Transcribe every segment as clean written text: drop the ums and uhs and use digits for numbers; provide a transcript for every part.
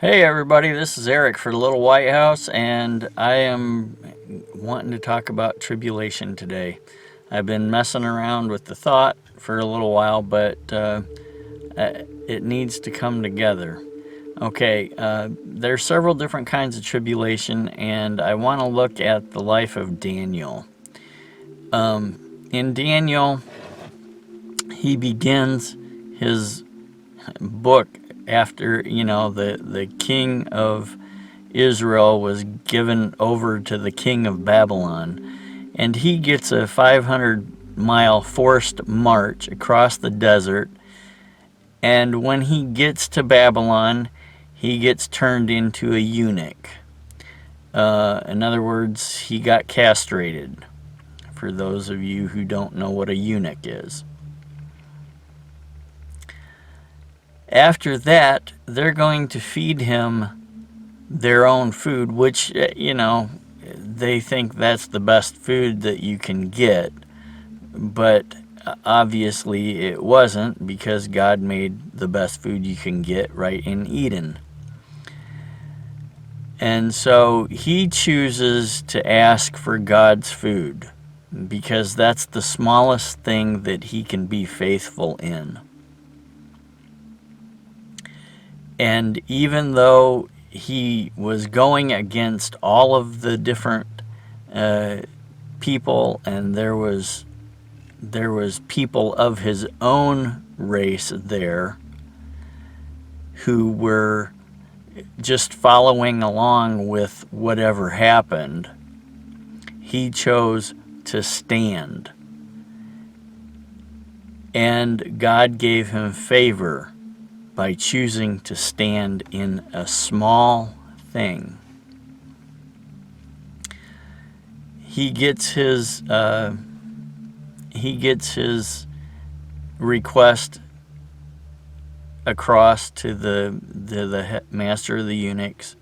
Hey everybody, this is Eric for the Little Whitehouse, and I am wanting to talk about tribulation today. I've been messing around with the thought for a little while, but it needs to come together. Okay, there's several different kinds of tribulation, and I want to look at the life of Daniel. In Daniel, he begins his book after the king of Israel was given over to the king of Babylon, and he gets a 500-mile forced march across the desert. And when he gets to Babylon, he gets turned into a eunuch. In other words, he got castrated, for those of you who don't know what a eunuch is. After that, they're going to feed him their own food, which, they think that's the best food that you can get. But obviously it wasn't, because God made the best food you can get right in Eden. And so he chooses to ask for God's food, because that's the smallest thing that he can be faithful in. And even though he was going against all of the different people, and there was people of his own race there who were just following along with whatever happened, he chose to stand. And God gave him favor by choosing to stand in a small thing. He gets his request across to the master of the eunuchs,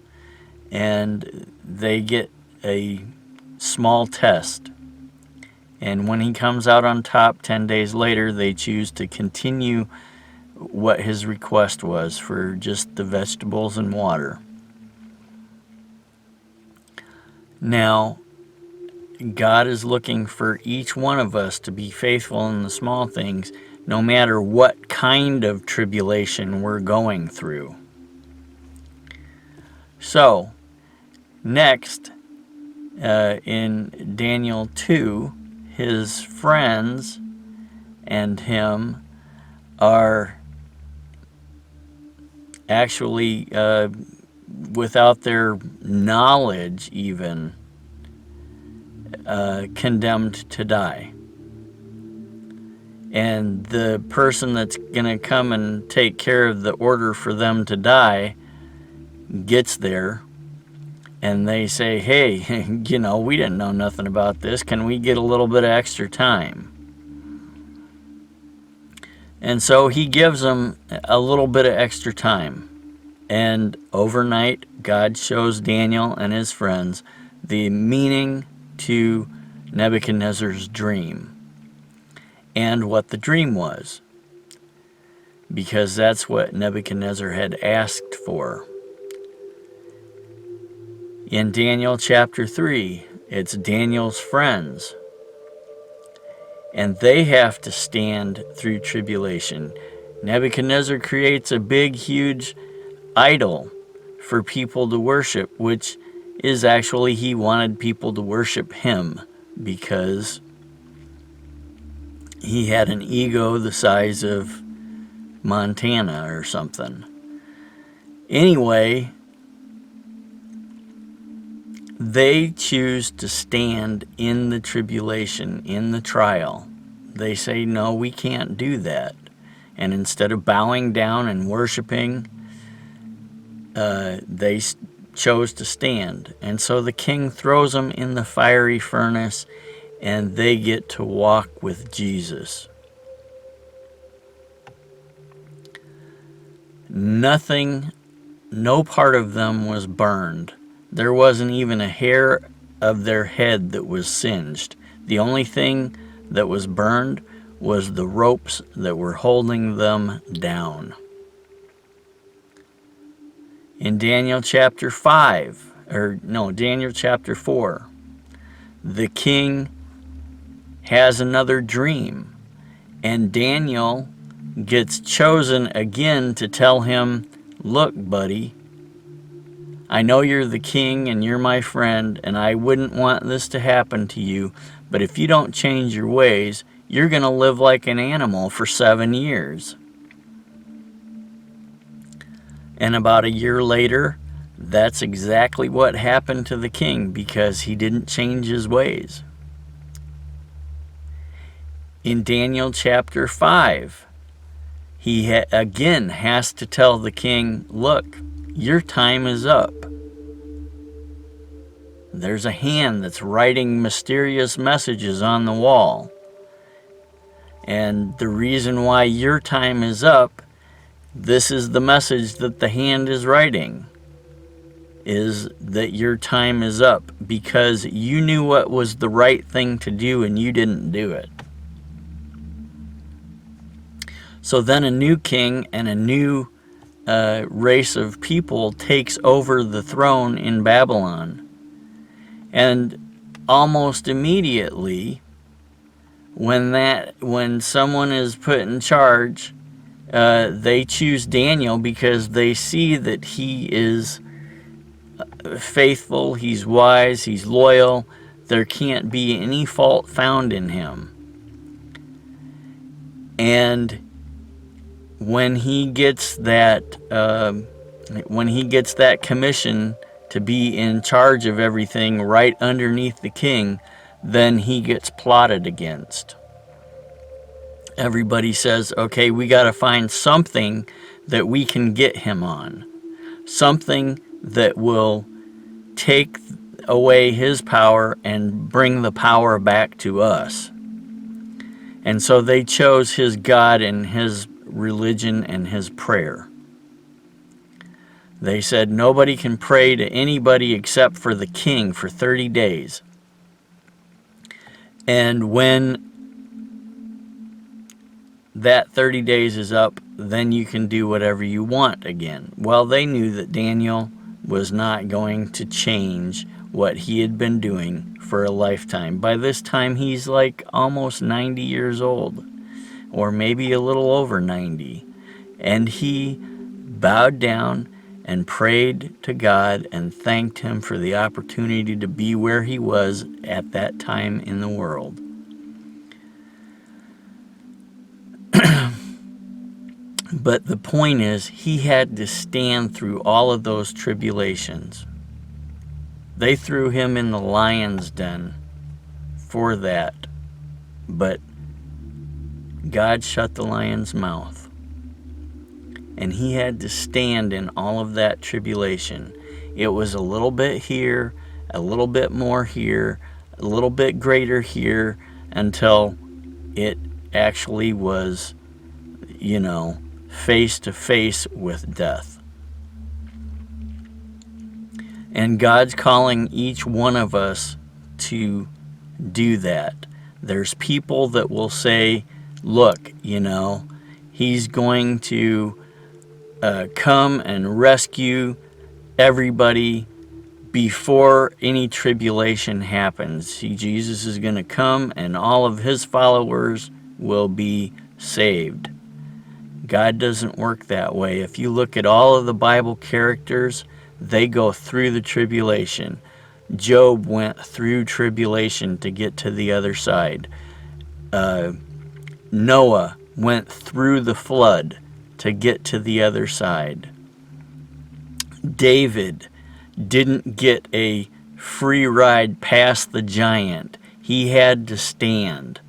and they get a small test. And when he comes out on top 10 days later, they choose to continue what his request was for just the vegetables and water. Now, God is looking for each one of us to be faithful in the small things, no matter what kind of tribulation we're going through. So, next, in Daniel 2, his friends and him are actually, without their knowledge even, condemned to die. And the person that's going to come and take care of the order for them to die gets there, and they say, hey, we didn't know nothing about this. Can we get a little bit of extra time? And so he gives them a little bit of extra time. And overnight, God shows Daniel and his friends the meaning to Nebuchadnezzar's dream and what the dream was, because that's what Nebuchadnezzar had asked for. In Daniel chapter 3, it's Daniel's friends, and they have to stand through tribulation. Nebuchadnezzar creates a big, huge idol for people to worship, which is actually, he wanted people to worship him because he had an ego the size of Montana or something. Anyway, they choose to stand in the tribulation, in the trial. They say, no, we can't do that. And instead of bowing down and worshiping, they chose to stand. And so the king throws them in the fiery furnace, and they get to walk with Jesus. Nothing, no part of them was burned. There wasn't even a hair of their head that was singed. The only thing that was burned was the ropes that were holding them down. In Daniel chapter 5, or no, Daniel chapter 4, the king has another dream, and Daniel gets chosen again to tell him, look, buddy, I know you're the king and you're my friend, and I wouldn't want this to happen to you, but if you don't change your ways, you're going to live like an animal for 7 years. And about a year later, that's exactly what happened to the king, because he didn't change his ways. In Daniel chapter 5, he again has to tell the king, look, your time is up. There's a hand that's writing mysterious messages on the wall. And the reason why your time is up, this is the message that the hand is writing, is that your time is up because you knew what was the right thing to do and you didn't do it. So then a new king and a new race of people takes over the throne in Babylon. And almost immediately, when someone is put in charge, they choose Daniel because they see that he is faithful, he's wise, he's loyal. There can't be any fault found in him. And when he gets that commission to be in charge of everything right underneath the king, then he gets plotted against. Everybody says, okay, we got to find something that we can get him on. Something that will take away his power and bring the power back to us. And so they chose his God and his religion and his prayer. They said nobody can pray to anybody except for the king for 30 days. And when that 30 days is up, then you can do whatever you want again. Well, they knew that Daniel was not going to change what he had been doing for a lifetime. By this time, he's like almost 90 years old, or maybe a little over 90. And he bowed down and prayed to God and thanked him for the opportunity to be where he was at that time in the world. But the point is, he had to stand through all of those tribulations. They threw him in the lion's den for that, but God shut the lion's mouth. And he had to stand in all of that tribulation. It was a little bit here, a little bit more here, a little bit greater here, until it actually was, face to face with death. And God's calling each one of us to do that. There's people that will say, look, he's going to come and rescue everybody before any tribulation happens. Jesus is going to come and all of his followers will be saved. God doesn't work that way. If you look at all of the Bible characters, they go through the tribulation. Job went through tribulation to get to the other side. Noah went through the flood to get to the other side. David didn't get a free ride past the giant. He had to stand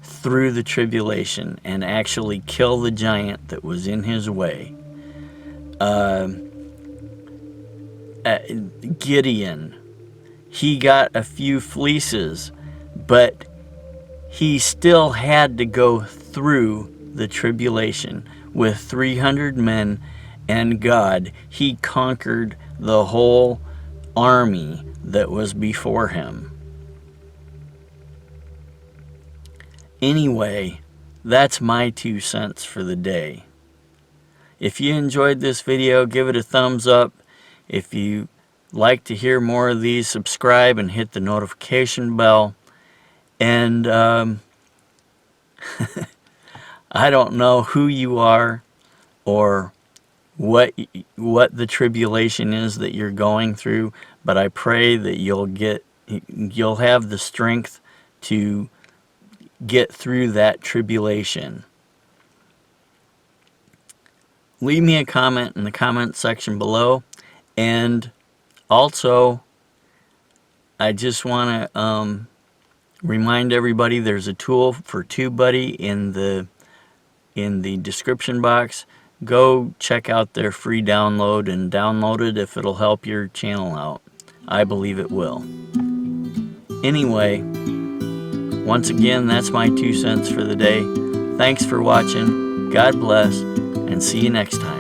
through the tribulation and actually kill the giant that was in his way. Gideon, he got a few fleeces, but he still had to go through the tribulation. With 300 men and God, he conquered the whole army that was before him. Anyway, that's my 2 cents for the day. If you enjoyed this video, give it a thumbs up. If you like to hear more of these, subscribe and hit the notification bell. And I don't know who you are or what the tribulation is that you're going through, but I pray that you'll have the strength to get through that tribulation. Leave me a comment in the comment section below, and also I just want to remind everybody there's a tool for TubeBuddy in the description box. Go check out their free download and download it if it'll help your channel out. I believe it will. Anyway, once again, that's my 2 cents for the day. Thanks for watching. God bless, and see you next time.